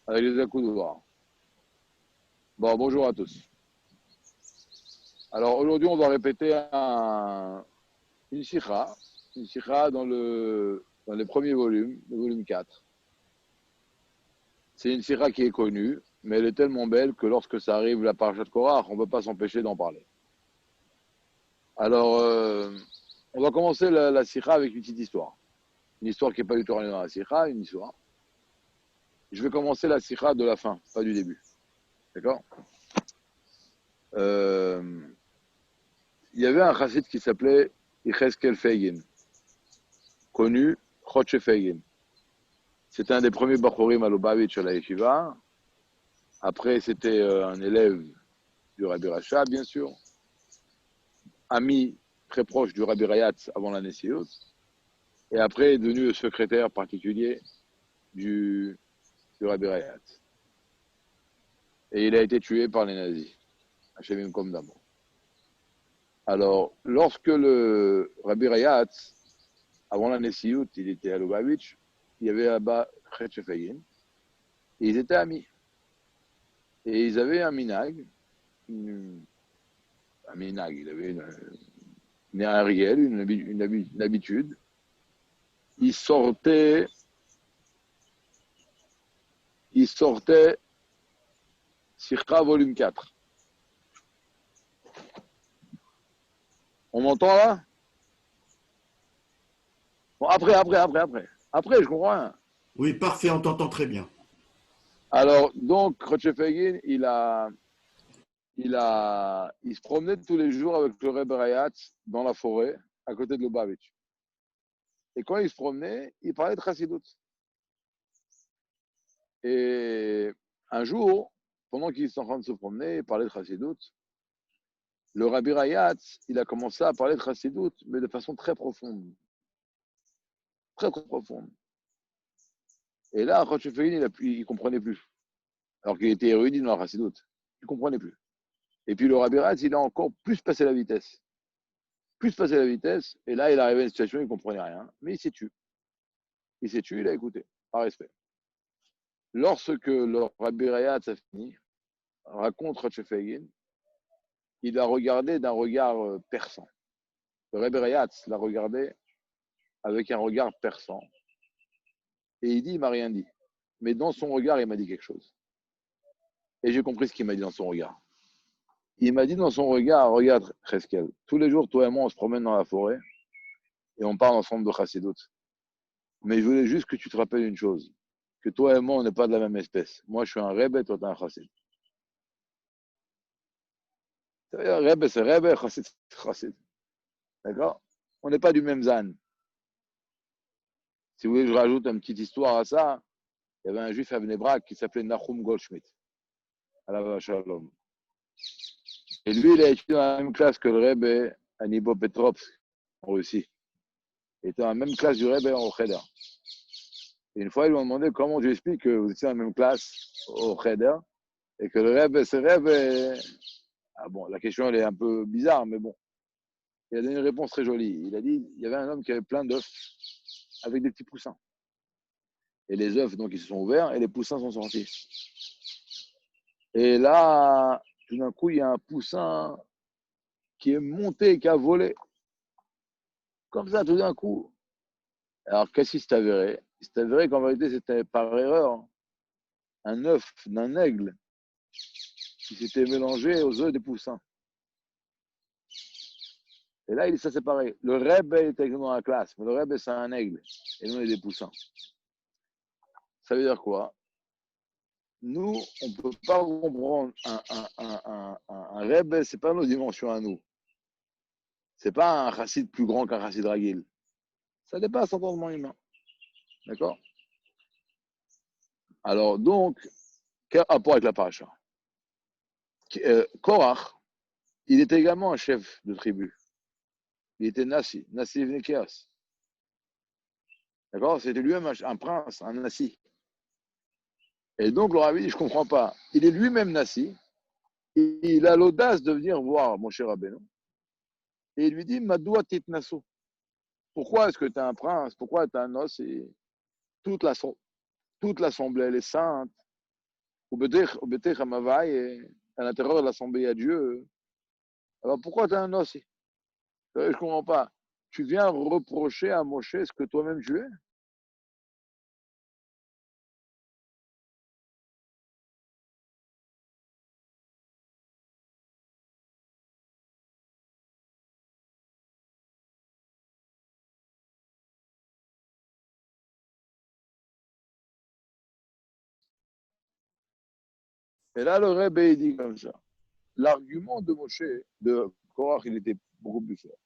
avec les accoudoirs. Bon, bonjour à tous. Alors aujourd'hui, on va répéter une sikha dans les premiers volumes, le volume 4. C'est une sikha qui est connue, mais elle est tellement belle que lorsque ça arrive la parasha de Korach, on ne peut pas s'empêcher d'en parler. Alors, on va commencer la sikha avec une petite histoire. Une histoire qui n'est pas du tout rien dans la sikha, une histoire. Je vais commencer la sikha de la fin, pas du début. D'accord. Il y avait un chassid qui s'appelait Yecheskel Feigin, connu Choche Feigin. C'était un des premiers Bachorim à Lubavitch à la Yeshiva. Après, c'était un élève du Rabbi Racha, bien sûr. Ami très proche du Rabbi Rayatz avant la Nessiut. Et après, est devenu le secrétaire particulier du Rabbi Rayatz. Et il a été tué par les nazis, à Shemim Kom Damo. Alors, lorsque le Rabbi Rayatz, avant la Nessiut, il était à Lubavitch, il y avait là-bas Choche Feigin. Et ils étaient amis. Et ils avaient un minag, il avait un riel, une habitude. Il sortait Sikha volume 4. On m'entend là? Bon, après. Après, je comprends rien. Oui, parfait, on t'entend très bien. Alors, donc, Rochefegin, il se promenait tous les jours avec le Rebbe Rayatz dans la forêt, à côté de Lubavitch. Et quand il se promenait, il parlait de Chassidut. Et un jour, pendant qu'il était en train de se promener, il parlait de Chassidut. Le Rabbi Rayatz, il a commencé à parler de Chassidut, mais de façon très profonde. Très, très profonde. Et là, Rochefeuille, il ne comprenait plus. Alors qu'il était érudit dans la Chassidut. Il ne comprenait plus. Et puis le Rabbi Rayatz, il a encore plus passé la vitesse. Plus passé la vitesse. Et là, il est arrivé à une situation où il ne comprenait rien. Mais il s'est tué. Il a écouté, par respect. Lorsque le Rabbi Rayatz a fini, raconte Rochefeuille, il a regardé d'un regard perçant. Le Rabbi Rayatz l'a regardé avec un regard perçant. Et il dit, il m'a rien dit. Mais dans son regard, il m'a dit quelque chose. Et j'ai compris ce qu'il m'a dit dans son regard. Il m'a dit dans son regard, regarde, Cheskel, tous les jours, toi et moi, on se promène dans la forêt et on parle ensemble de Chassidut. Mais je voulais juste que tu te rappelles une chose, que toi et moi, on n'est pas de la même espèce. Moi, je suis un Rebbe, toi, t'es un Chassid. Rebbe, c'est Rebbe, Chassid, c'est Chassid. D'accord? On n'est pas du même zan. Si vous voulez que je rajoute une petite histoire à ça, il y avait un juif à Bnei qui s'appelait Nachum Goldschmidt, à la Shalom. Et lui, il a étudié dans la même classe que le Rebbe à Nibo Petrovsk, en Russie. Il était dans la même classe du Rebbe au Cheder. Et une fois, ils lui ont demandé comment tu expliques que vous étiez dans la même classe au Cheder et que le Rebbe, c'est Rebbe. Ah bon, la question, elle est un peu bizarre, mais bon. Il a donné une réponse très jolie. Il a dit il y avait un homme qui avait plein d'œufs avec des petits poussins. Et les œufs, donc, ils se sont ouverts et les poussins sont sortis. Et là, tout d'un coup, il y a un poussin qui est monté et qui a volé. Comme ça, tout d'un coup. Alors, qu'est-ce qui s'est avéré? Il s'est avéré qu'en vérité, c'était par erreur un œuf d'un aigle qui s'était mélangé aux œufs des poussins. Et là, il s'est séparé. Le Rebbe était dans la classe, mais le Rebbe, c'est un aigle. Et nous, on est des poussins. Ça veut dire quoi? Nous, on ne peut pas comprendre un Rebbe, ce n'est pas nos dimensions à nous. Ce n'est pas un chassid plus grand qu'un chassid ragil. Ça dépasse l'entendement humain. D'accord? Alors, donc, quel rapport avec la paracha? Korach, il était également un chef de tribu. Il était Nassi Vnekias. D'accord? C'était lui-même un prince, un Nassi. Et donc, le rabbi dit, je ne comprends pas. Il est lui-même Nassi. Il a l'audace de venir voir mon cher Rabbeinu. Et il lui dit, Madoua tit nassou. Pourquoi est-ce que tu es un prince? Pourquoi tu es un os? Et toute l'assemblée, elle est sainte. Betech Hamavai, à l'intérieur de l'assemblée à Dieu. Alors pourquoi tu es un os? Je ne comprends pas. Tu viens reprocher à Moshe ce que toi-même tu es? Et là, le Rebbe, il dit comme ça. L'argument de Moshe, de Korach, il était beaucoup plus fort.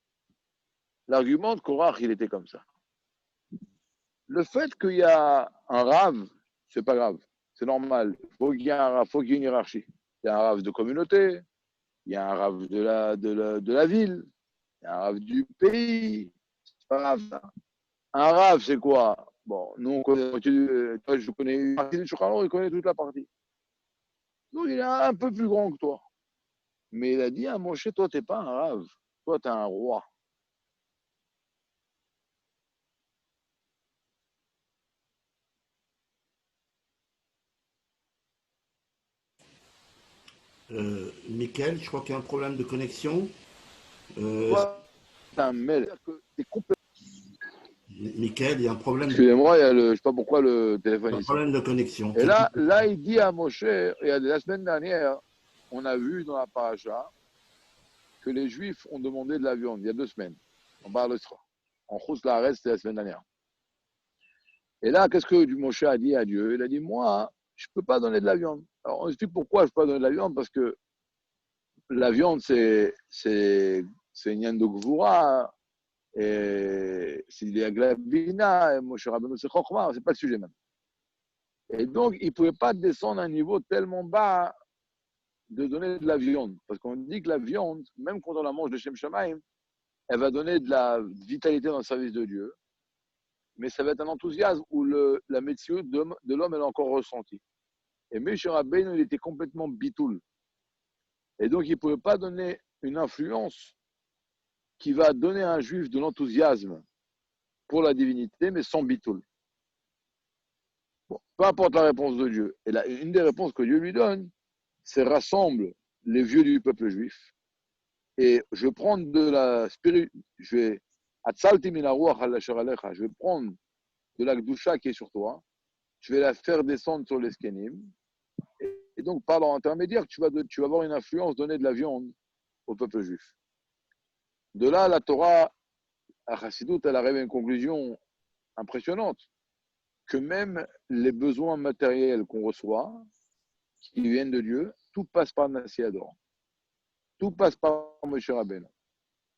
L'argument de Korach, il était comme ça. Le fait qu'il y a un rave, c'est pas grave. C'est normal. Faut qu'il y ait un rave, faut qu'il y ait une hiérarchie. Il y a un rave de communauté, il y a un rave de la ville, il y a un rave du pays. C'est pas grave, ça. Un rave, c'est quoi? Bon, nous, on connaît, toi, je connais une partie du Shulchan, il connaît toute la partie. Donc, il est un peu plus grand que toi. Mais il a dit à Moshe, toi, t'es pas un rave. Toi, t'es un roi. Michael, je crois qu'il y a un problème de connexion. Euh, Toi, t'es un mail. T'es complètement... Michael, il y a Excusez-moi, il y a je sais pas pourquoi le téléphone un il sonne. problème de connexion. Et là, il dit à Moshe, et la semaine dernière, on a vu dans la paracha que les Juifs ont demandé de la viande, il y a 2 semaines. On parle de ça. En Khous la reste, c'était la semaine dernière. Et là, qu'est-ce que Moshe a dit à Dieu? Il a dit, moi, je ne peux pas donner de la viande. Alors, on explique pourquoi je ne peux pas donner de la viande, parce que la viande, c'est une yann de Gvoura, et c'est de la glavina, et Moshe Rabbeinu, c'est Chokhmah, c'est pas le sujet même. Et donc, il ne pouvait pas descendre à un niveau tellement bas de donner de la viande. Parce qu'on dit que la viande, même quand on la mange de Shem Shamaim, elle va donner de la vitalité dans le service de Dieu, mais ça va être un enthousiasme où la médecine de l'homme, elle est encore ressentie. Et Moshe Rabbeinu, il était complètement bitoul. Et donc, il ne pouvait pas donner une influence qui va donner à un juif de l'enthousiasme pour la divinité, mais sans bitoul. Bon, peu importe la réponse de Dieu. Et là, une des réponses que Dieu lui donne, c'est rassemble les vieux du peuple juif. Et je vais prendre de la spirit, je vais prendre de la gdusha qui est sur toi, je vais la faire descendre sur les skenim. Et donc, par l'intermédiaire, tu vas avoir une influence, donner de la viande au peuple juif. De là, la Torah, à Chassidut, elle arrive à une conclusion impressionnante, que même les besoins matériels qu'on reçoit, qui viennent de Dieu, tout passe par Nassi Ador. Tout passe par Moshe Rabbeinu.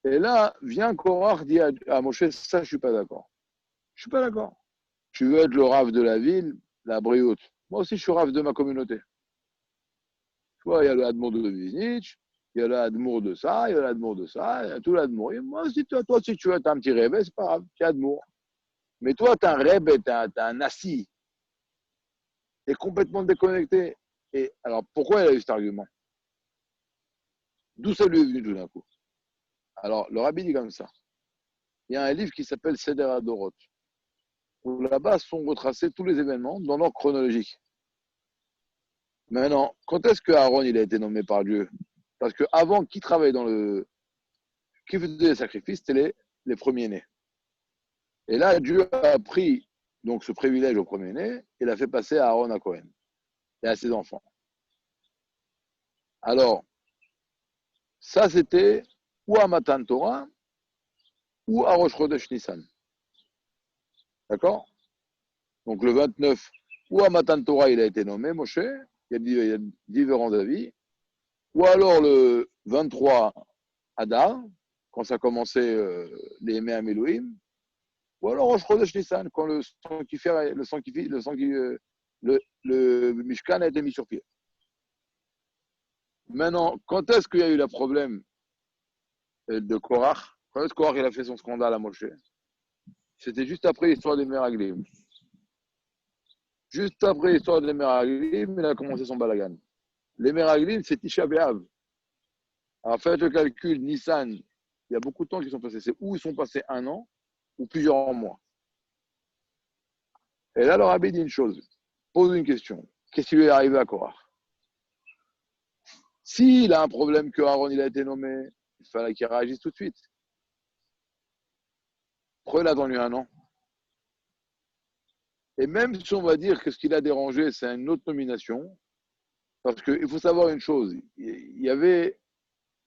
Et là, vient Korach, dit à Moshe, ça, je ne suis pas d'accord. Je ne suis pas d'accord. Tu veux être le rave de la ville, la brioute. Moi aussi, je suis rave de ma communauté. Tu vois, il y a le Admour de Viznitch, il y a le Admour de ça, il y a le Admour de ça, il y a tout l'Admour. Moi aussi, toi, si tu veux être un petit rêve, c'est pas grave, tu es Admour. Mais toi, tu es un rêve, tu es un assis. Tu es complètement déconnecté. Et alors, pourquoi il a eu cet argument? D'où ça lui est venu tout d'un coup? Alors, le rabbi dit comme ça. Il y a un livre qui s'appelle Seder Adorot, où là-bas sont retracés tous les événements dans l'ordre chronologique. Maintenant, quand est-ce que Aaron il a été nommé par Dieu? Parce qu'avant, qui travaillait qui faisait les sacrifices, c'était les premiers-nés. Et là, Dieu a pris donc ce privilège au premier-né et l'a fait passer à Aaron à Cohen et à ses enfants. Alors, ça c'était ou à Matan Torah ou à Rosh Chodesh Nissan. D'accord? Donc le 29, ou à Matan Torah, il a été nommé Moshe, il y a différents avis, ou alors le 23 Adar, quand ça commençait les Yemei Amelouim, ou alors Rosh Chodesh Nissan, quand le Mishkan a été mis sur pied. Maintenant, quand est-ce qu'il y a eu le problème de Korach? Quand est-ce que Korach il a fait son scandale à Moshe? C'était juste après l'histoire des Meraglim. Juste après l'histoire des Meraglim, il a commencé son balagan. Les Meraglim, c'est Tisha B'Av. Alors faites le calcul, Nissan, il y a beaucoup de temps qu'ils sont passés. C'est où ils sont passés 1 an ou plusieurs mois. Et là, leur rabbi dit une chose, pose une question. qu'est-ce qui lui est arrivé à Korach? S'il a un problème que Aaron il a été nommé, il fallait qu'il réagisse tout de suite. Pourquoi il a attendu un an? Et même si on va dire que ce qui l'a dérangé, c'est une autre nomination, parce qu'il faut savoir une chose, il y avait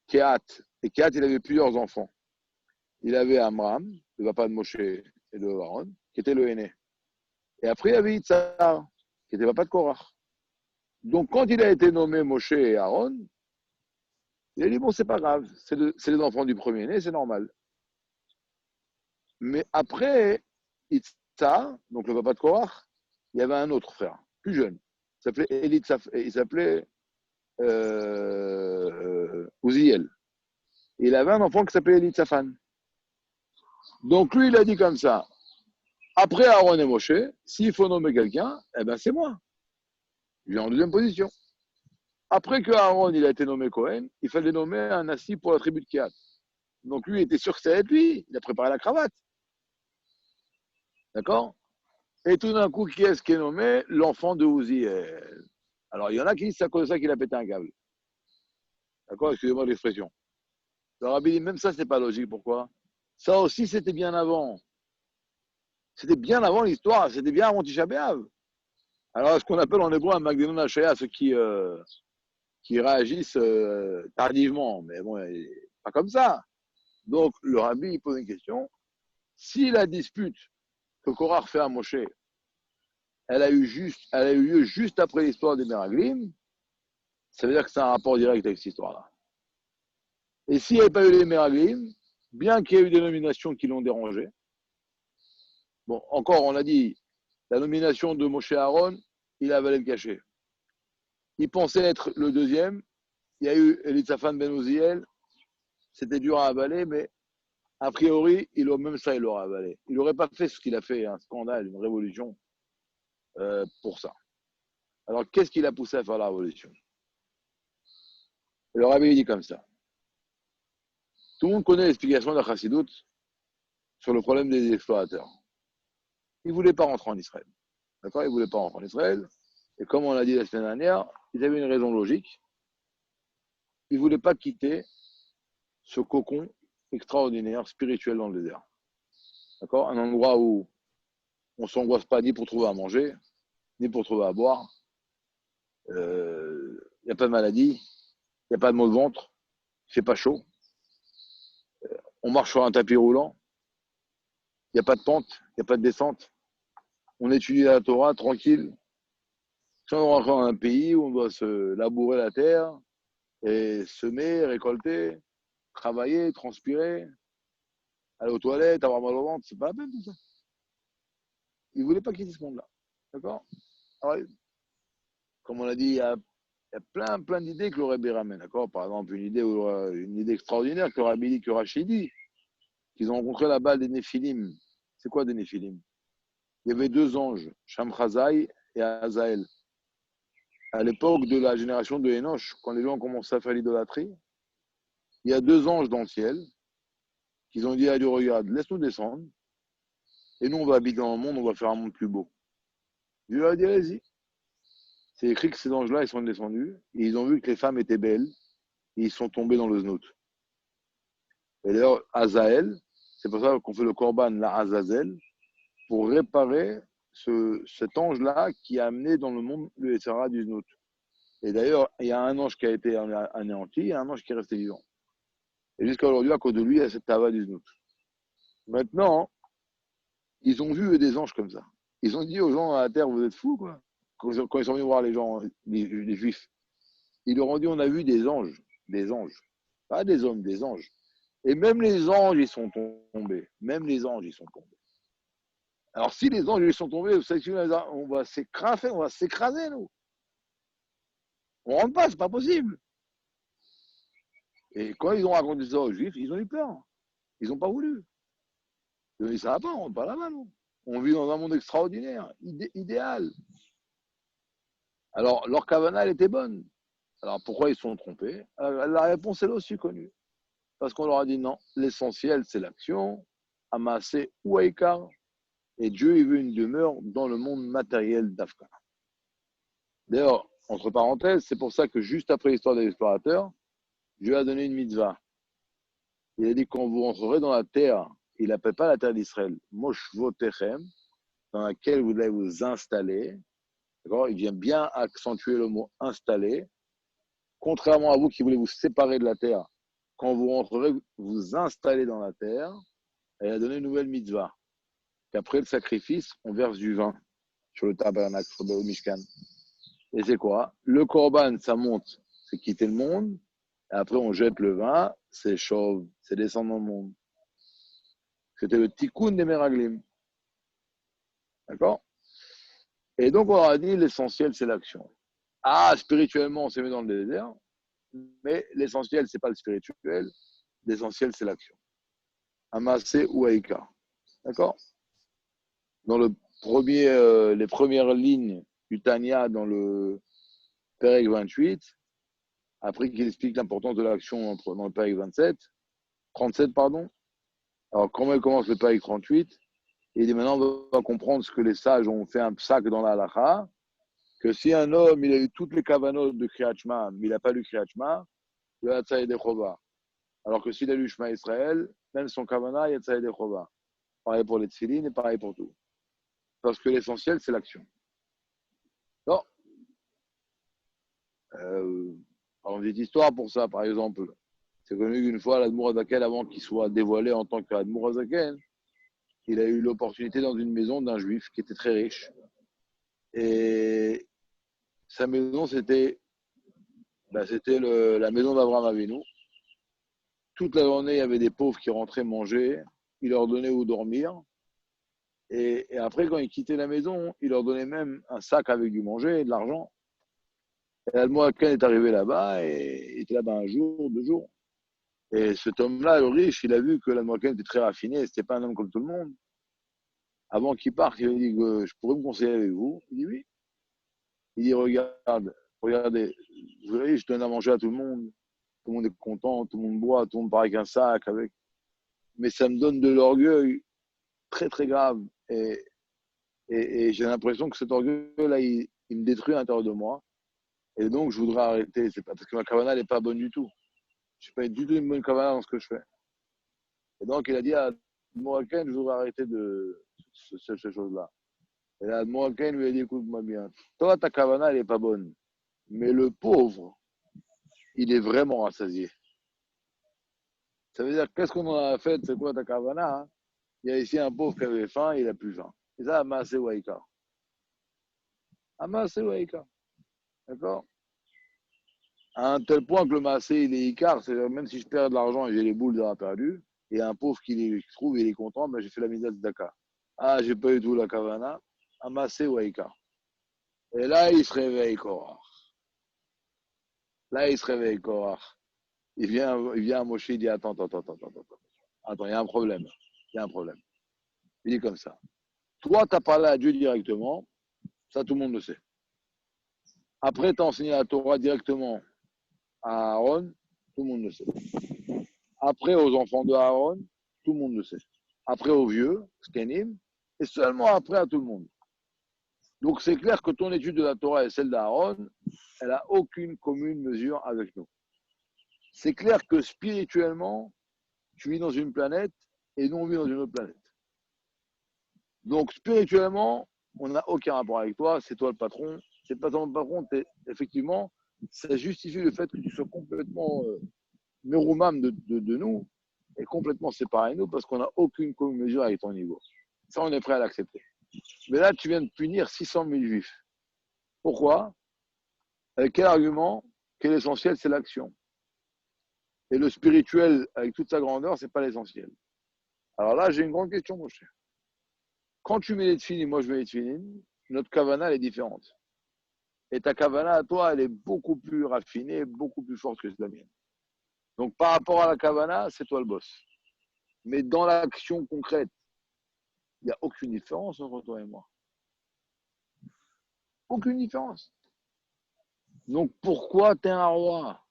Kehat, et Kehat, il avait plusieurs enfants. Il avait Amram, le papa de Moshe et de Aaron, qui était le aîné. Et après, il y avait Itzhar, qui était papa de Korach. Donc, quand il a été nommé Moshe et Aaron, il a dit, bon, c'est pas grave, c'est les enfants du premier-né, c'est normal. Mais après, Itzhar, donc le papa de Korach, il y avait un autre frère, plus jeune. Il s'appelait Uziel. Il avait un enfant qui s'appelait Elitzaphan. Donc lui, il a dit comme ça, après Aaron et Moshe, s'il faut nommer quelqu'un, eh ben c'est moi. Je suis en deuxième position. Après que Aaron il a été nommé Cohen, il fallait nommer un assis pour la tribu de Kéat. Donc lui, il était sûr que c'était lui. Il a préparé la cravate. D'accord? Et tout d'un coup, qui est-ce qui est nommé? L'enfant de Uziel. Alors, il y en a qui disent c'est à cause de ça qu'il a pété un câble. D'accord? Excusez-moi l'expression. Le rabbi dit, même ça, c'est pas logique. Pourquoi? Ça aussi, c'était bien avant. C'était bien avant l'histoire. C'était bien avant Tisha B'Av. Alors, ce qu'on appelle en hébreu un Magdenon Hashaya, ceux qui réagissent tardivement. Mais bon, pas comme ça. Donc, le rabbi, il pose une question. Si la dispute que Korach fait à Moshe, elle a eu lieu juste après l'histoire des Meraglim, ça veut dire que c'est un rapport direct avec cette histoire-là. Et s'il n'y avait pas eu les Meraglim, bien qu'il y ait eu des nominations qui l'ont dérangé, bon, encore, on a dit, la nomination de Moshe Aaron, il a avalé le cachet. Il pensait être le deuxième. Il y a eu Elitzaphan Ben Uziel. C'était dur à avaler, mais a priori, même ça, il l'aurait avalé. Il n'aurait pas fait ce qu'il a fait, un scandale, une révolution, pour ça. Alors, qu'est-ce qui l'a poussé à faire la révolution? Le rabbi dit comme ça. Tout le monde connaît l'explication de la Chassidoute sur le problème des explorateurs. Ils ne voulaient pas rentrer en Israël. D'accord? Ils ne voulaient pas rentrer en Israël. Et comme on l'a dit la semaine dernière, ils avaient une raison logique. Ils ne voulaient pas quitter ce cocon extraordinaire, spirituel dans le désert. D'accord? Un endroit où on ne s'angoisse pas ni pour trouver à manger, ni pour trouver à boire. Il n'y a pas de maladie, il n'y a pas de maux de ventre, il ne fait pas chaud. On marche sur un tapis roulant, il n'y a pas de pente, il n'y a pas de descente. On étudie la Torah tranquille. Si on rentre dans un pays où on doit se labourer la terre et semer, récolter, travailler, transpirer, aller aux toilettes, avoir mal au ventre, c'est pas la peine tout ça. Ils ne voulaient pas quitter ce monde-là. D'accord? Alors, comme on l'a dit, il y a plein d'idées que le Rabbi ramène. D'accord? Par exemple, une idée extraordinaire que le Rabbi dit, que Rachid dit, qu'ils ont rencontré là-bas des Néphilim. C'est quoi des Néphilim? Il y avait deux anges, Shamchazai et Azaël. À l'époque de la génération de Enoch, quand les gens ont commencé à faire l'idolâtrie, il y a deux anges dans le ciel qui ont dit à Dieu, regarde, laisse-nous descendre, et nous on va habiter dans le monde, on va faire un monde plus beau. Dieu leur a dit, allez-y. C'est écrit que ces anges-là, ils sont descendus, et ils ont vu que les femmes étaient belles, et ils sont tombés dans le znout. Et d'ailleurs, Azaël, c'est pour ça qu'on fait le korban, la Azazel, pour réparer cet ange-là qui a amené dans le monde le Essara du znout. Et d'ailleurs, il y a un ange qui a été anéanti et un ange qui est resté vivant. Et jusqu'à aujourd'hui, à cause de lui, il y a cette tava du znout. Maintenant, ils ont vu des anges comme ça. Ils ont dit aux gens à la terre, vous êtes fous, quoi. Quand ils sont venus voir les gens, les juifs, ils leur ont dit, on a vu des anges. Des anges. Pas des hommes, des anges. Et même les anges, ils sont tombés. Même les anges, ils sont tombés. Alors, si les anges, ils sont tombés, on va s'écraser, nous. On rentre pas, c'est pas possible. Et quand ils ont raconté ça aux juifs, ils ont eu peur. Ils n'ont pas voulu. Ils ont dit, ça va pas, on rentre pas là-bas, nous. On vit dans un monde extraordinaire, idéal. Alors, leur kavana, elle était bonne. Alors, pourquoi ils se sont trompés? La réponse, elle est aussi connue. Parce qu'on leur a dit non, l'essentiel, c'est l'action, amasser ou aïkar. Et Dieu, il veut une demeure dans le monde matériel d'Afka. D'ailleurs, entre parenthèses, c'est pour ça que juste après l'histoire des explorateurs, Dieu a donné une mitzvah. Il a dit quand vous rentrerez dans la terre, il n'appelle pas la terre d'Israël, Moshvotechem, dans laquelle vous allez vous installer. D'accord? Il vient bien accentuer le mot installer. Contrairement à vous qui voulez vous séparer de la terre, quand vous rentrerez, vous installez dans la terre, elle a donné une nouvelle mitzvah. Qu'après le sacrifice, on verse du vin sur le tabernacle, sur le Mishkan. Et c'est quoi? Le korban, ça monte, c'est quitter le monde. Et après, on jette le vin, c'est chauve, c'est descendre dans le monde. C'était le tikkun des Meraglim. D'accord? Et donc, on a dit l'essentiel, c'est l'action. Ah, spirituellement, on s'est mis dans le désert, mais l'essentiel, c'est pas le spirituel, l'essentiel, c'est l'action. Amassé ou Aïka. D'accord? Dans les premières lignes du Tanya dans le Pérec 28, après qu'il explique l'importance de l'action dans le Pérec 37, pardon. Alors, comment il commence le Pérec 38? Il dit maintenant, on va comprendre ce que les sages ont fait un psak dans la halakha, que si un homme, il a eu toutes les kavanotes de Kriyat Shema, mais il n'a pas lu Kriyat Shema, il a Yatsa Yedechova. Alors que s'il a lu Shema Israël, même son kavana, il y a Yatsa Yedechova. Pareil pour les tfilines et pareil pour tout. Parce que l'essentiel, c'est l'action. Non. Alors, une petite histoire pour ça, par exemple. C'est connu qu'une fois, l'Admour Azaken, avant qu'il soit dévoilé en tant qu'Admour Azaken, il a eu l'opportunité dans une maison d'un juif qui était très riche. Et sa maison, c'était la maison d'Abraham Avinu. Toute la journée, il y avait des pauvres qui rentraient manger. Il leur donnait où dormir. Et après, quand ils quittaient la maison, il leur donnait même un sac avec du manger et de l'argent. Et Admoaken est arrivé là-bas et il était là-bas un jour, 2 jours. Et cet homme-là, le riche, il a vu que l'Admoaken était très raffiné, c'était pas un homme comme tout le monde. Avant qu'il parte, il a dit que je pourrais me conseiller avec vous. Il dit oui. Il dit regardez, vous voyez, je donne à manger à tout le monde. Tout le monde est content, tout le monde boit, tout le monde part avec un sac. Mais ça me donne de l'orgueil très, très grave. Et j'ai l'impression que cet orgueil-là, il me détruit à l'intérieur de moi. Et donc, je voudrais arrêter. C'est pas parce que ma kavana n'est pas bonne du tout. Je ne suis pas du tout une bonne kavana dans ce que je fais. Et donc, il a dit à Moaken, je voudrais arrêter de ces choses-là. Et là, Moaken lui a dit, écoute-moi bien. Toi, ta kavana, elle n'est pas bonne. Mais le pauvre, il est vraiment rassasié. Ça veut dire, qu'est-ce qu'on en a fait? C'est quoi ta kavana? Hein? Il y a ici un pauvre qui avait faim, il n'a plus faim. Et ça, Amassé Waïka. Amassé Waïka. D'accord? À un tel point que le Massé, il est Icar, c'est-à-dire même si je perds de l'argent et j'ai les boules d'avoir perdu, et un pauvre qui les trouve, il est content, ben j'ai fait la mise de Dakar. Ah, j'ai pas eu tout la kavana. Amassé Waïka. Et là, il se réveille, Korah. Là, il se réveille, Korah. Il vient à Moshe, il dit attends. Attends, il y a un problème. Il y a un problème. Il dit comme ça. Toi, tu as parlé à Dieu directement, ça tout le monde le sait. Après, tu as enseigné la Torah directement à Aaron, tout le monde le sait. Après, aux enfants de Aaron, tout le monde le sait. Après, aux vieux, Skenim, et seulement après à tout le monde. Donc, c'est clair que ton étude de la Torah et celle d'Aaron, elle n'a aucune commune mesure avec nous. C'est clair que spirituellement, tu vis dans une planète et nous, on vit dans une autre planète. Donc, spirituellement, on n'a aucun rapport avec toi, c'est toi le patron. C'est pas ton patron, effectivement, ça justifie le fait que tu sois complètement méroumam de nous et complètement séparé de nous parce qu'on n'a aucune commune mesure avec ton niveau. Ça, on est prêt à l'accepter. Mais là, tu viens de punir 600 000 juifs. Pourquoi? Avec quel argument? Que l'essentiel, c'est l'action. Et le spirituel, avec toute sa grandeur, c'est pas l'essentiel. Alors là, j'ai une grande question, mon cher. Quand tu mets les tefilines, moi je mets les tefilines, notre kavana, elle est différente. Et ta kavana, à toi, elle est beaucoup plus raffinée, beaucoup plus forte que la mienne. Donc, par rapport à la kavana, c'est toi le boss. Mais dans l'action concrète, il n'y a aucune différence entre toi et moi. Aucune différence. Donc, pourquoi tu es un roi?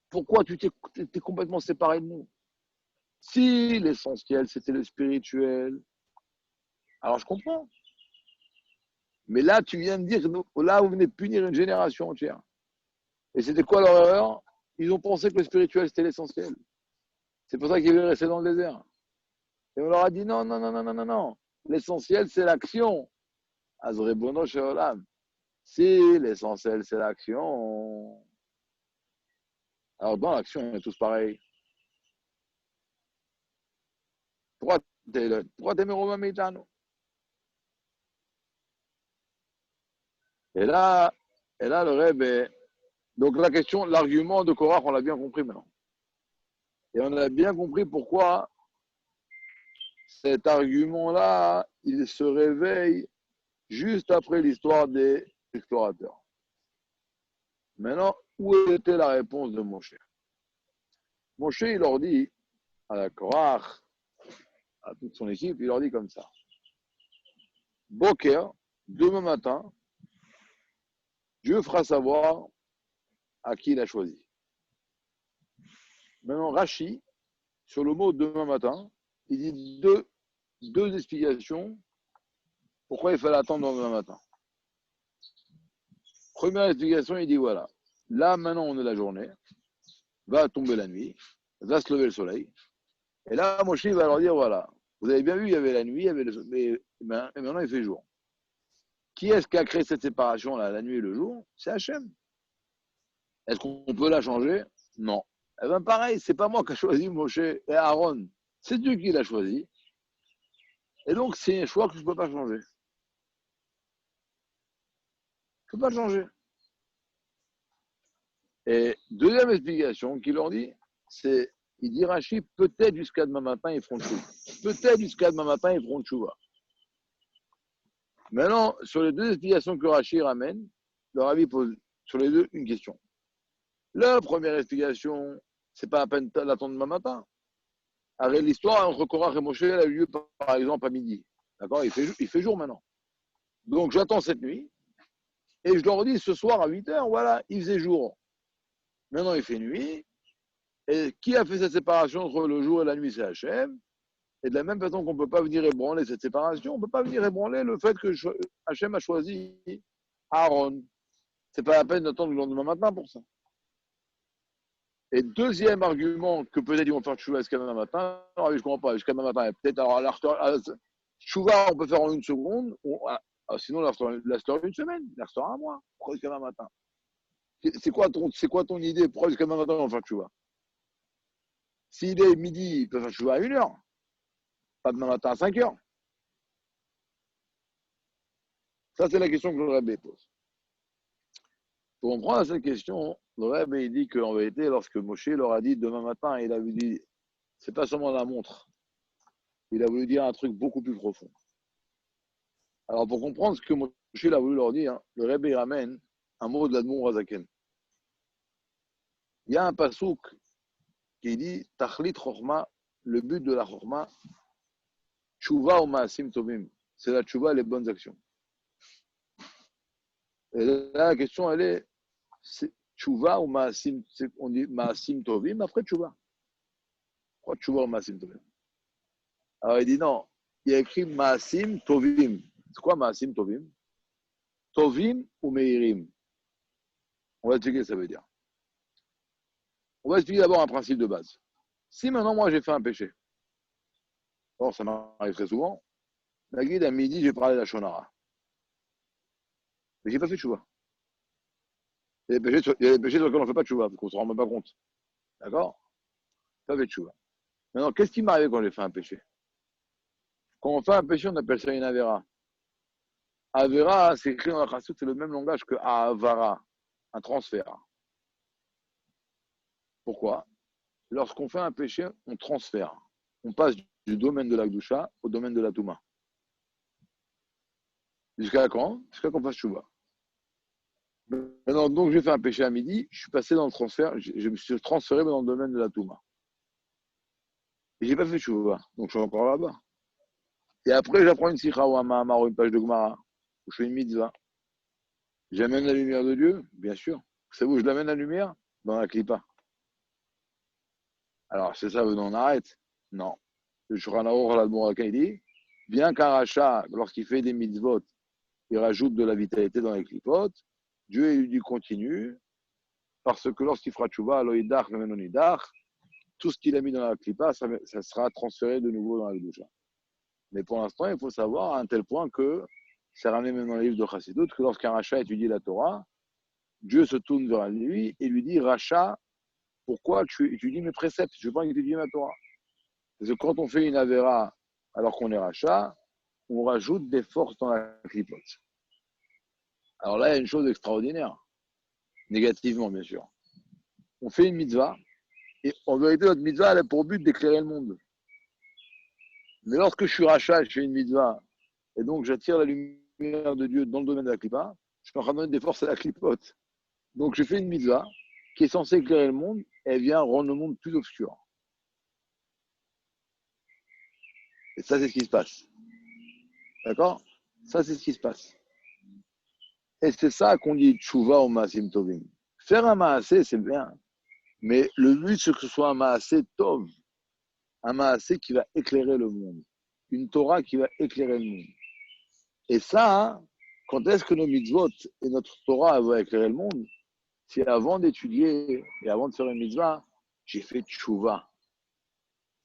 Pourquoi tu t'es complètement séparé de nous? Si l'essentiel, c'était le spirituel, alors je comprends. Mais là, tu viens de dire, là, vous venez de punir une génération entière. Et c'était quoi leur erreur? Ils ont pensé que le spirituel, c'était l'essentiel. C'est pour ça qu'ils veulent rester dans le désert. Et on leur a dit non, non, non, non, non, non, non. L'essentiel, c'est l'action. Azrebono Sheolam. Si l'essentiel, c'est l'action. Alors, dans l'action, on est tous pareils. Pourquoi t'es Romain Meitano? Et là, le rêve. Donc la question, l'argument de Korach, on l'a bien compris maintenant. Et on a bien compris pourquoi cet argument-là, il se réveille juste après l'histoire des explorateurs. Maintenant, où était la réponse de Moshe? Moshe, il leur dit à la Korach, à toute son équipe, il leur dit comme ça. Boker, demain matin, Dieu fera savoir à qui il a choisi. Maintenant, Rashi, sur le mot demain matin, il dit deux explications pourquoi il fallait attendre demain matin. Première explication, il dit voilà, là maintenant on est la journée, va tomber la nuit, va se lever le soleil, et là Moshe va leur dire voilà, vous avez bien vu, il y avait la nuit, il y avait mais maintenant il fait jour. Qui est-ce qui a créé cette séparation là, la nuit et le jour? C'est Hachem. Est-ce qu'on peut la changer? Non. Eh bien pareil, c'est pas moi qui ai choisi Moshe et Aaron, c'est Dieu qui l'a choisi, et donc c'est un choix que je ne peux pas changer. Je ne peux pas le changer. Et deuxième explication qu'il leur dit, c'est, il dit Rachid, peut-être jusqu'à demain matin, ils feront tchouva. Peut-être jusqu'à demain matin, ils feront tchouva. Maintenant, sur les deux explications que Rachid ramène, le Rabbi pose sur les deux une question. La première explication, c'est pas à peine d'attendre demain matin. Avec l'histoire entre Korach et Moshe, elle a eu lieu par exemple à midi. D'accord, il fait jour maintenant. Donc j'attends cette nuit et je leur dis ce soir à 8h, voilà, il faisait jour. Maintenant il fait nuit. Et qui a fait cette séparation entre le jour et la nuit? C'est Hachem. Et de la même façon qu'on ne peut pas venir ébranler cette séparation, on ne peut pas venir ébranler le fait que Hachem a choisi Aaron. Ce n'est pas la peine d'attendre le lendemain matin pour ça. Et deuxième argument que peut-être ils vont faire Tchouva jusqu'à demain matin, alors, je ne comprends pas, jusqu'à demain matin, peut-être alors Tchouva on peut faire en une seconde, sinon la restera une semaine, la restera un mois, pourquoi jusqu'à demain matin? C'est quoi ton idée? Pourquoi jusqu'à demain matin on va faire Tchouva? S'il est midi, ils peuvent faire Tchouva à 1h. Pas demain matin à 5h. Ça, c'est la question que le Rebbe pose. Pour comprendre cette question, le Rebbe il dit qu'en vérité, lorsque Moshe leur a dit demain matin, il a voulu dire, c'est pas seulement la montre, il a voulu dire un truc beaucoup plus profond. Alors, pour comprendre ce que Moshe a voulu leur dire, le Rebbe il ramène un mot de l'Admon Razaken. Il y a un pasouk qui dit Tachlit Chorma, le but de la Chorma, Tshuva ou Maasim Tovim, c'est la Tshuva, les bonnes actions. Et là, la question, elle est, Tshuva ou Maasim, on dit Maasim Tovim, après Tshuva. Pourquoi Tshuva ou Maasim Tovim? Alors il dit non, il y a écrit Maasim Tovim. C'est quoi Maasim Tovim? Tovim ou Meirim? On va expliquer ce que ça veut dire. On va expliquer d'abord un principe de base. Si maintenant moi j'ai fait un péché, or ça m'arrive très souvent, la guide à midi j'ai parlé de la Shonara. Mais j'ai pas fait Tshuva. Il y a des péchés sur lesquels on ne fait pas de Tshuva, parce qu'on ne se rend même pas compte. D'accord? Pas fait Tshuva. Maintenant, qu'est-ce qui m'arrive quand j'ai fait un péché? Quand on fait un péché, on appelle ça une Avera. Avera, c'est écrit dans la Chassout, c'est le même langage que Avara, un transfert. Pourquoi? Lorsqu'on fait un péché, on transfère. On passe du domaine de la Gdusha au domaine de la Touma. Jusqu'à quand? Jusqu'à qu'on fasse Tshuva. Maintenant, donc j'ai fait un péché à midi, je suis passé dans le transfert, je me suis transféré dans le domaine de la Touma. Et j'ai pas fait Tshuva, donc je suis encore là-bas. Et après, j'apprends une sikha ou un mahamar ou une page de Gemara, où je fais une mitzvah. J'amène la lumière de Dieu, bien sûr. Vous savez où je l'amène la lumière? Dans la clipa. Alors, c'est ça, on arrête? Non. Le Shulchan Aruch, l'Admor HaKaï dit, bien qu'un rachat, lorsqu'il fait des mitzvot, il rajoute de la vitalité dans les clipotes. Dieu il lui dit continue, parce que lorsqu'il fera tchouva, aloïdach, menonidach, tout ce qu'il a mis dans la clipa, ça sera transféré de nouveau dans la Kedusha. Mais pour l'instant, il faut savoir à un tel point que c'est ramené même dans le livre de Chassidut que lorsqu'un rachat étudie la Torah, Dieu se tourne vers lui et lui dit rachat, pourquoi tu étudies mes préceptes? Je ne veux pas étudier ma Torah. Parce que quand on fait une avéra alors qu'on est rachat, on rajoute des forces dans la clipote. Alors là, il y a une chose extraordinaire, négativement bien sûr. On fait une mitzvah, et en vérité, notre mitzvah elle a pour but d'éclairer le monde. Mais lorsque je suis rachat, je fais une mitzvah, et donc j'attire la lumière de Dieu dans le domaine de la clipa, je peux en donner des forces à la clipote. Donc je fais une mitzvah qui est censée éclairer le monde, et elle vient rendre le monde plus obscur. Et ça, c'est ce qui se passe. D'accord? Ça, c'est ce qui se passe. Et c'est ça qu'on dit tchouva au maasim tovim. Faire un maasé, c'est bien. Mais le but, c'est que ce soit un maasé tov. Un maasé qui va éclairer le monde. Une Torah qui va éclairer le monde. Et ça, quand est-ce que nos mitzvot et notre Torah vont éclairer le monde? C'est avant d'étudier et avant de faire une mitzvah, j'ai fait tchouva.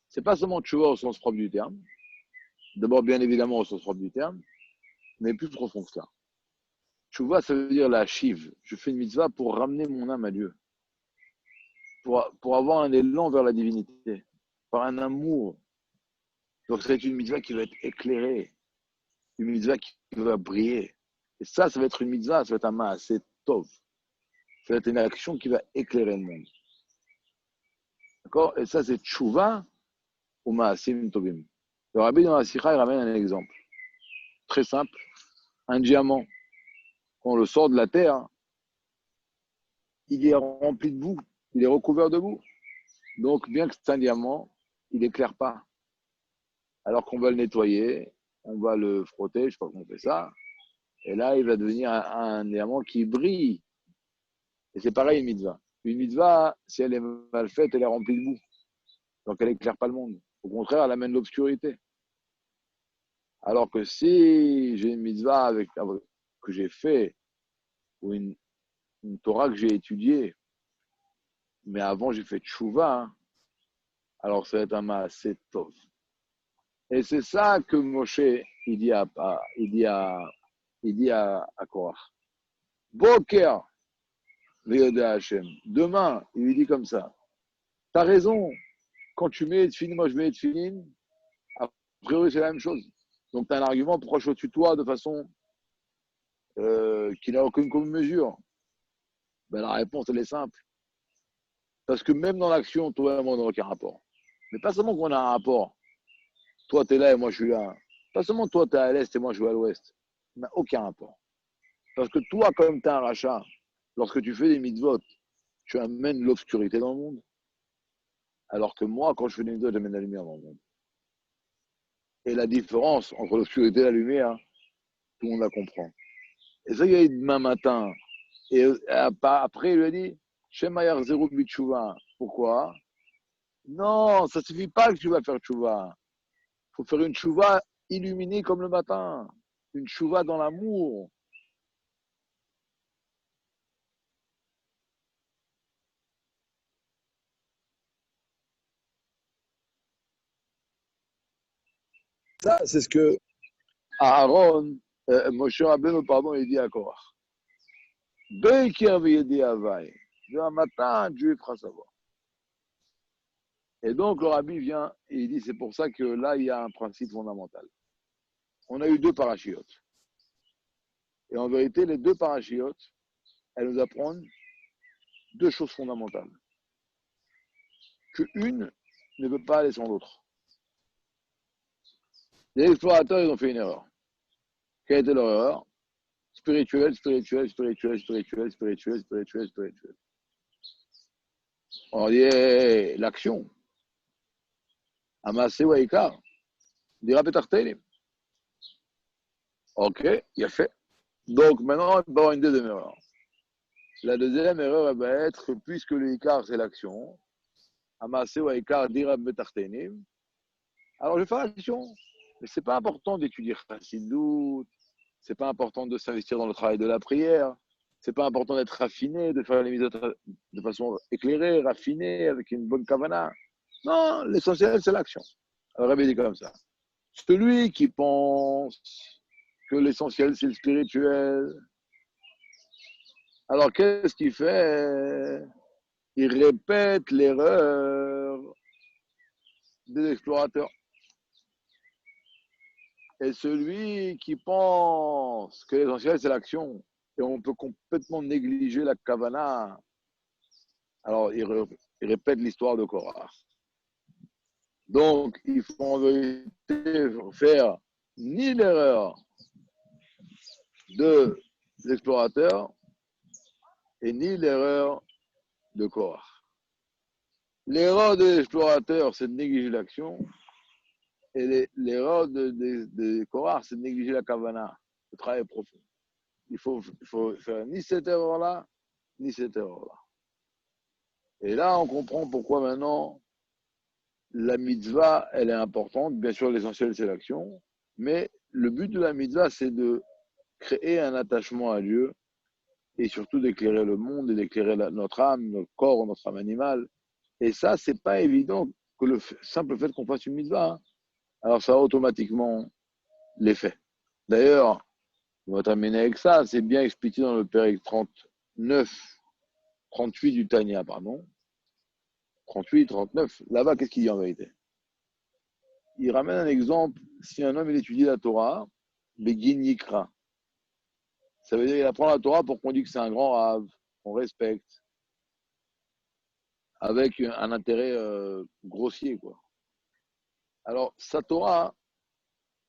C'est pas seulement tchouva au sens propre du terme. D'abord, bien évidemment, au sens propre du terme, mais plus profond que ça. Tchouva, ça veut dire la chive. Je fais une mitzvah pour ramener mon âme à Dieu. Pour avoir un élan vers la divinité. Par un amour. Donc, c'est une mitzvah qui va être éclairée. Une mitzvah qui va briller. Et ça va être une mitzvah, ça va être un maasé tov. Ça va être une action qui va éclairer le monde. D'accord? Et ça, c'est tchouva ou maasim tovim. Le rabbi dans la sikha, il ramène un exemple. Très simple. Un diamant, quand on le sort de la terre, il est rempli de boue. Il est recouvert de boue. Donc, bien que c'est un diamant, il n'éclaire pas. Alors qu'on va le nettoyer, on va le frotter, je ne sais pas comment on fait ça. Et là, il va devenir un diamant qui brille. Et c'est pareil, une mitzvah. Une mitzvah, si elle est mal faite, elle est remplie de boue. Donc, elle n'éclaire pas le monde. Au contraire, elle amène l'obscurité. Alors que si j'ai une mitzvah que j'ai fait, ou une Torah que j'ai étudiée, mais avant j'ai fait tchouva, alors ça va être un maasé tov. Et c'est ça que Moshe, il dit à Korach. Boker, Veyodea Hashem. Demain, il lui dit comme ça. T'as raison. Quand tu mets Tfilin, moi je mets Tfilin. A priori, c'est la même chose. Donc, tu as un argument pourquoi je tutoie de façon qui n'a aucune commune mesure. Ben, la réponse, elle est simple. Parce que même dans l'action, toi et moi, on n'a aucun rapport. Mais pas seulement qu'on a un rapport. Toi, tu es là et moi, je suis là. Pas seulement toi, tu es à l'est et moi, je suis à l'ouest. On n'a aucun rapport. Parce que toi, comme tu es un rachat, lorsque tu fais des mitzvot, tu amènes l'obscurité dans le monde. Alors que moi, quand je fais des mitzvot, j'amène la lumière dans le monde. Et la différence entre l'obscurité et la lumière, tout le monde la comprend. Et ça, il y a eu demain matin. Et après, il lui a dit, Shemayar Zerou Bitchouva. Pourquoi? Non, ça ne suffit pas que tu vas faire tchouva. Il faut faire une tchouva illuminée comme le matin. Une tchouva dans l'amour. Ça, c'est ce que Aaron, Moshe Rabbeinu, pardon, il dit à Korach. Beikir v'yedi havai. Un matin, Dieu fera savoir. Et donc, le rabbi vient et il dit, c'est pour ça que là, il y a un principe fondamental. On a eu deux parachiotes. Et en vérité, les deux parachiotes, elles nous apprennent deux choses fondamentales. Qu'une ne peut pas aller sans l'autre. Les explorateurs, ils ont fait une erreur. Quelle était leur erreur? Spirituel, spirituel, spirituel, spirituel, spirituel, spirituel, spirituel. On dit hey, l'action. Amassé ou Aïkar. Dira Petartelim. Ok, il a fait. Donc maintenant, il va y avoir une deuxième erreur. La deuxième erreur, elle va être que puisque le Icar, c'est l'action, Amassé ou Aïkar dira Petartelim, alors je vais faire l'action. Mais ce n'est pas important d'étudier Chassidut, C'est pas important de s'investir dans le travail de la prière. C'est pas important d'être raffiné, de faire les mises de façon éclairée, raffinée, avec une bonne kavana. Non, l'essentiel, c'est l'action. Alors, Rabbi dit comme ça. Celui qui pense que l'essentiel, c'est le spirituel, alors qu'est-ce qu'il fait? Il répète l'erreur des explorateurs. Et celui qui pense que l'essentiel, c'est l'action, et on peut complètement négliger la kavana, alors il répète l'histoire de Korah. Donc, il faut en vérité faire ni l'erreur de l'explorateur et ni l'erreur de Korah. L'erreur de l'explorateur, c'est de négliger l'action, et l'erreur de Korah, c'est de négliger la kavana, le travail profond. Il faut faire ni cette erreur-là, ni cette erreur-là. Et là, on comprend pourquoi maintenant la mitzvah, elle est importante. Bien sûr, l'essentiel, c'est l'action. Mais le but de la mitzvah, c'est de créer un attachement à Dieu et surtout d'éclairer le monde et d'éclairer notre âme, notre corps, notre âme animale. Et ça, c'est pas évident que le simple fait qu'on fasse une mitzvah. Hein. Alors, ça a automatiquement l'effet. D'ailleurs, on va terminer avec ça. C'est bien expliqué dans le Pérec 38 du Tanya, pardon. 38, 39. Là-bas, qu'est-ce qu'il dit en vérité? Il ramène un exemple. Si un homme il étudie la Torah, Begin Yikra. Ça veut dire qu'il apprend la Torah pour qu'on dise que c'est un grand rave, qu'on respecte, avec un intérêt grossier, quoi. Alors, sa Torah,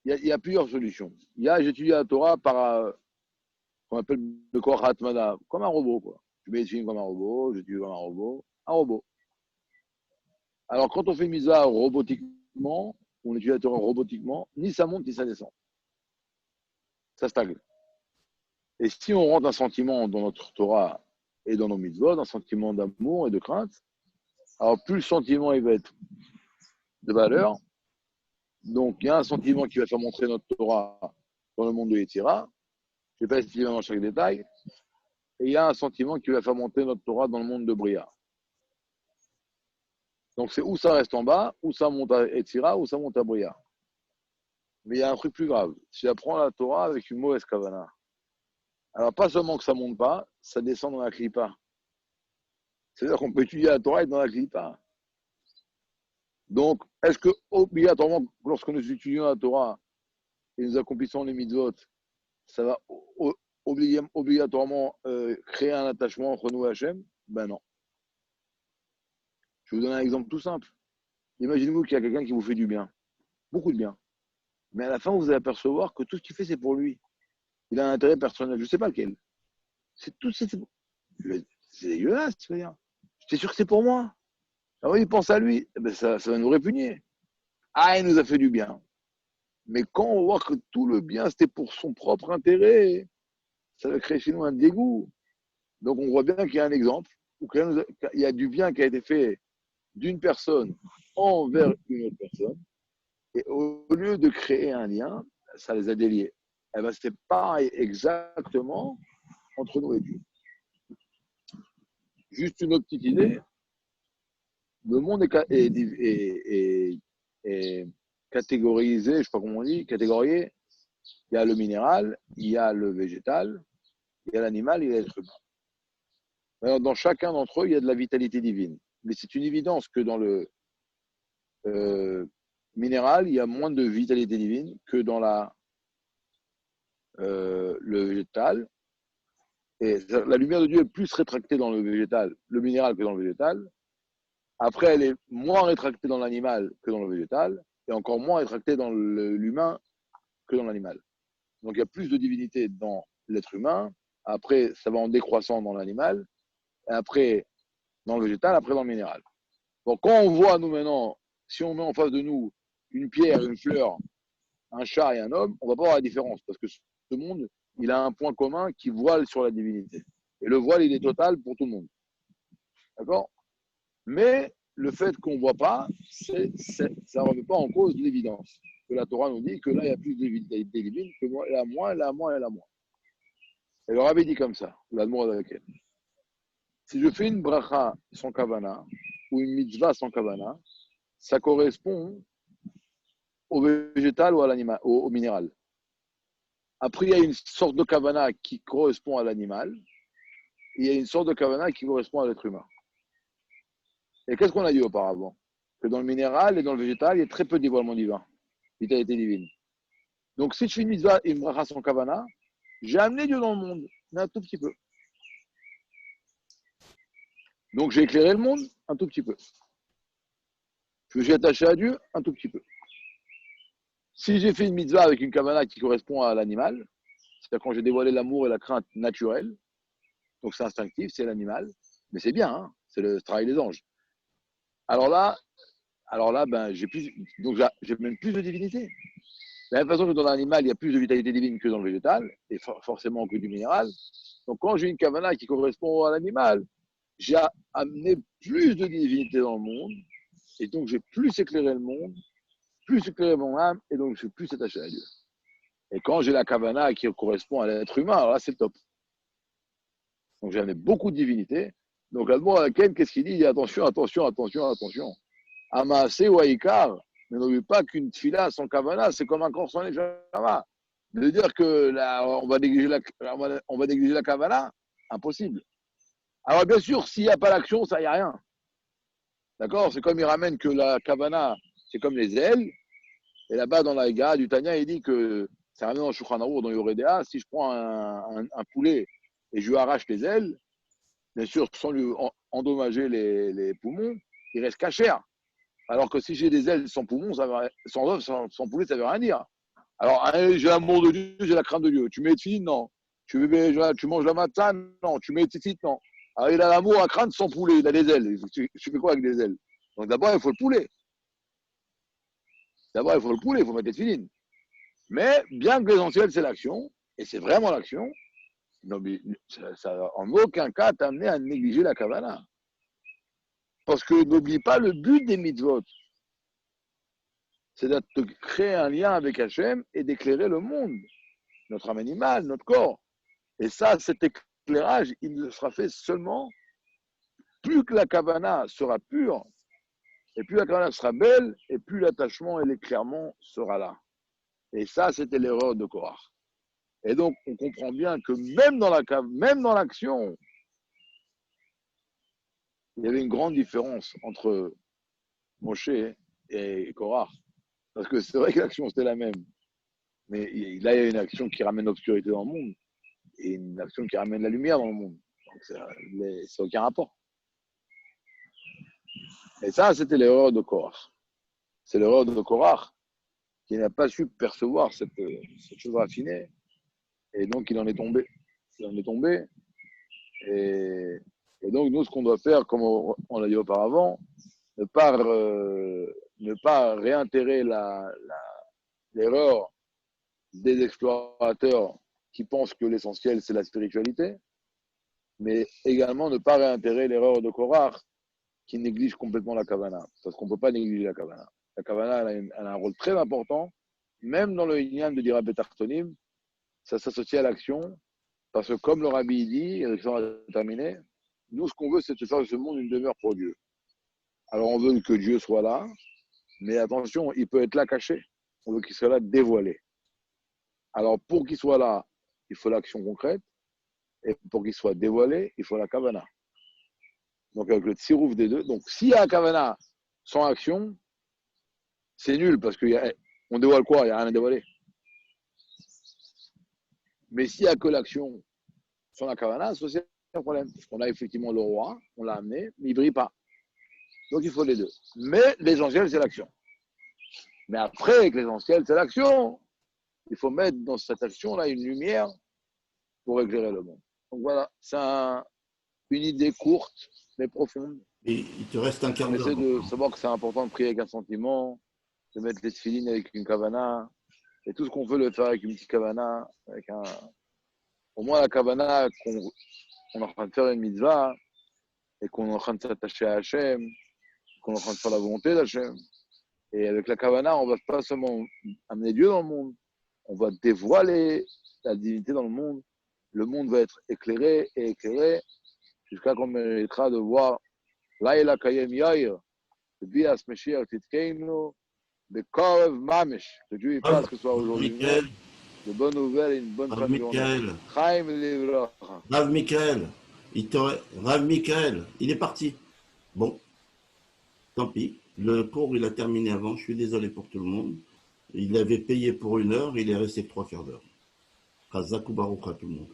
il y a plusieurs solutions. Il y a, j'étudie la Torah par, qu'on appelle le Koach Hatmada, comme un robot, quoi. Je m'étudie comme un robot, j'étudie comme un robot. Alors, quand on fait une mitzvah robotiquement, on étudie la Torah robotiquement, ni ça monte, ni ça descend. Ça stagne. Et si on rentre un sentiment dans notre Torah et dans nos mitzvot, un sentiment d'amour et de crainte, alors plus le sentiment il va être de valeur, donc il y a un sentiment qui va faire montrer notre Torah dans le monde de Yetzira, je ne vais pas expliquer dans chaque détail, et il y a un sentiment qui va faire monter notre Torah dans le monde de Bria. Donc c'est où ça reste en bas, où ça monte à Yetzira, où ça monte à Bria. Mais il y a un truc plus grave, si j'apprends la Torah avec une mauvaise kavana, alors pas seulement que ça ne monte pas, ça descend dans la klipa. C'est-à-dire qu'on peut étudier la Torah et être dans la klipa. Donc, est-ce que obligatoirement, lorsque nous étudions la Torah et nous accomplissons les mitzvot, ça va obligatoirement créer un attachement entre nous et Hachem? Ben non. Je vais vous donner un exemple tout simple. Imaginez-vous qu'il y a quelqu'un qui vous fait du bien, beaucoup de bien. Mais à la fin, vous allez apercevoir que tout ce qu'il fait, c'est pour lui. Il a un intérêt personnel, je ne sais pas lequel. C'est dégueulasse, c'est dire. J'étais sûr que c'est pour moi. Alors il pense à lui, eh ben ça va nous répugner. Ah, il nous a fait du bien. Mais quand on voit que tout le bien, c'était pour son propre intérêt, ça va créer chez nous un dégoût. Donc on voit bien qu'il y a un exemple où il y a du bien qui a été fait d'une personne envers une autre personne, et au lieu de créer un lien, ça les a déliés. Eh ben, c'est pareil exactement entre nous et Dieu. Juste une autre petite idée, le monde est catégorisé, je ne sais pas comment on dit, catégorié. Il y a le minéral, il y a le végétal, il y a l'animal, il y a l'être humain. Alors, dans chacun d'entre eux, il y a de la vitalité divine. Mais c'est une évidence que dans le minéral, il y a moins de vitalité divine que dans le végétal. Et la lumière de Dieu est plus rétractée dans le végétal, le minéral que dans le végétal. Après, elle est moins rétractée dans l'animal que dans le végétal, et encore moins rétractée dans l'humain que dans l'animal. Donc il y a plus de divinité dans l'être humain, après ça va en décroissant dans l'animal, et après dans le végétal, après dans le minéral. Donc quand on voit nous maintenant, si on met en face de nous une pierre, une fleur, un chat et un homme, on ne va pas voir la différence, parce que ce monde, il a un point commun qui voile sur la divinité. Et le voile, il est total pour tout le monde. D'accord? Mais le fait qu'on ne voit pas, ça ne remet pas en cause l'évidence. que la Torah nous dit que là, il y a plus de divinité divine que moi, la moins, la moins et la moins. Et le rabbi dit comme ça, l'admour avec elle. Si je fais une bracha sans kavana ou une mitzvah sans kavana, ça correspond au végétal ou à l'animal, au minéral. Après, il y a une sorte de kavana qui correspond à l'animal, et il y a une sorte de kavana qui correspond à l'être humain. Et qu'est-ce qu'on a dit auparavant? Que dans le minéral et dans le végétal, il y a très peu de dévoilement divin, vitalité divine. Donc, si je fais une mitzvah et une bracha sans kavana, j'ai amené Dieu dans le monde, mais un tout petit peu. Donc, j'ai éclairé le monde un tout petit peu. Je me suis attaché à Dieu un tout petit peu. Si j'ai fait une mitzvah avec une kavana qui correspond à l'animal, c'est-à-dire quand j'ai dévoilé l'amour et la crainte naturelle, donc c'est instinctif, c'est l'animal, mais c'est bien, hein, c'est le travail des anges. Alors là, ben, j'ai même plus de divinité. De la même façon que dans l'animal, il y a plus de vitalité divine que dans le végétal, et forcément que du minéral. Donc quand j'ai une kavana qui correspond à l'animal, j'ai amené plus de divinité dans le monde, et donc j'ai plus éclairé le monde, plus éclairé mon âme, et donc je suis plus attaché à Dieu. Et quand j'ai la kavana qui correspond à l'être humain, alors là c'est top. Donc j'ai amené beaucoup de divinité. Donc l'admour à laquelle, qu'est-ce qu'il dit? Il dit attention, attention, attention, attention. Amassé ou Aïkar, mais n'oublie pas qu'une tfila sans kavana, c'est comme un corps sans neshama. De dire que là, on va négliger la kavana, impossible. Alors bien sûr, s'il n'y a pas l'action, ça n'y a rien. D'accord? C'est comme il ramène que la kavana, c'est comme les ailes. Et là-bas, dans la Gaa du Tanya, il dit que, c'est ramené dans le Shulchan Arour, dans Yoredea, si je prends un poulet et je lui arrache les ailes, bien sûr, sans lui endommager les poumons, il reste cachère. Alors que si j'ai des ailes sans poumons, sans œufs, sans poulet, ça ne veut rien dire. Alors, j'ai l'amour de Dieu, j'ai la crainte de Dieu. Tu mets fille, non. Tu manges la matin, non. Tu mets tzitzit, non. Alors, il a l'amour, la crainte sans poulet, il a des ailes. Tu fais quoi avec des ailes? Donc, d'abord, il faut le poulet. D'abord, il faut le poulet, il faut mettre des filines. Mais, bien que l'essentiel, c'est l'action, et c'est vraiment l'action, ça va en aucun cas t'amener à négliger la kavana. Parce que n'oublie pas le but des mitzvot. C'est de créer un lien avec Hachem et d'éclairer le monde, notre âme animale, notre corps. Et ça, cet éclairage, il ne sera fait seulement plus que la kavana sera pure, et plus la kavana sera belle, et plus l'attachement et l'éclairement sera là. Et ça, c'était l'erreur de Korach. Et donc, on comprend bien que même dans l'action, il y avait une grande différence entre Moshe et Korach. Parce que c'est vrai que l'action, c'était la même. Mais là, il y a une action qui ramène l'obscurité dans le monde et une action qui ramène la lumière dans le monde. Donc, c'est aucun rapport. Et ça, c'était l'erreur de Korach. C'est l'erreur de Korach qui n'a pas su percevoir cette chose raffinée. Et donc, il en est tombé. Il en est tombé. Et donc, nous, ce qu'on doit faire, comme on l'a dit auparavant, ne pas réintérer l'erreur des explorateurs qui pensent que l'essentiel, c'est la spiritualité, mais également ne pas réintérer l'erreur de Korach qui néglige complètement la kavana. Parce qu'on ne peut pas négliger la kavana. La kavana, elle a un rôle très important, même dans le Inyan de Dira Betartonim, ça s'associe à l'action, parce que comme le Rabbi dit, et ça va terminer, nous, ce qu'on veut, c'est de faire de ce monde une demeure pour Dieu. Alors, on veut que Dieu soit là, mais attention, il peut être là caché. On veut qu'il soit là dévoilé. Alors, pour qu'il soit là, il faut l'action concrète, et pour qu'il soit dévoilé, il faut la kavana. Donc, avec le tsirouf des deux. Donc, s'il y a la kavana sans action, c'est nul, parce qu'on dévoile quoi? Il n'y a rien à dévoiler. Mais s'il n'y a que l'action sans la kavana, c'est aussi un problème. On a effectivement le roi, on l'a amené, mais il ne brille pas. Donc, il faut les deux. Mais l'essentiel, c'est l'action. Mais après, avec l'essentiel, c'est l'action. Il faut mettre dans cette action-là une lumière pour éclairer le monde. Donc voilà, c'est une idée courte, mais profonde. Et il te reste un quart On d'heure. essaie de savoir que c'est important de prier avec un sentiment, de mettre les tefilines avec une kavana, et tout ce qu'on veut le faire avec une petite kavana, au moins la kavana qu'on est en train de faire une mitzvah, et qu'on est en train de s'attacher à Hachem, qu'on est en train de faire la volonté d'Hachem. Et avec la Kavana, on ne va pas seulement amener Dieu dans le monde, on va dévoiler la divinité dans le monde. Le monde va être éclairé et éclairé jusqu'à qu'on méritera de voir Laïla Kayem Yair, Bias Meshiach Titkeinu, Bekorev Mamesh, que Dieu y fasse Rav, que ce soit Rav aujourd'hui Michael, même, de bonnes nouvelles et une bonne Rav fin de journée. Michael, Chaim Livracha. Rav Michael, Rav Michael, il est parti. Bon, tant pis. Le cours, il a terminé avant. Je suis désolé pour tout le monde. Il avait payé pour 1 heure, il est resté 3/4 d'heure. Chazak ou Baruch à tout le monde.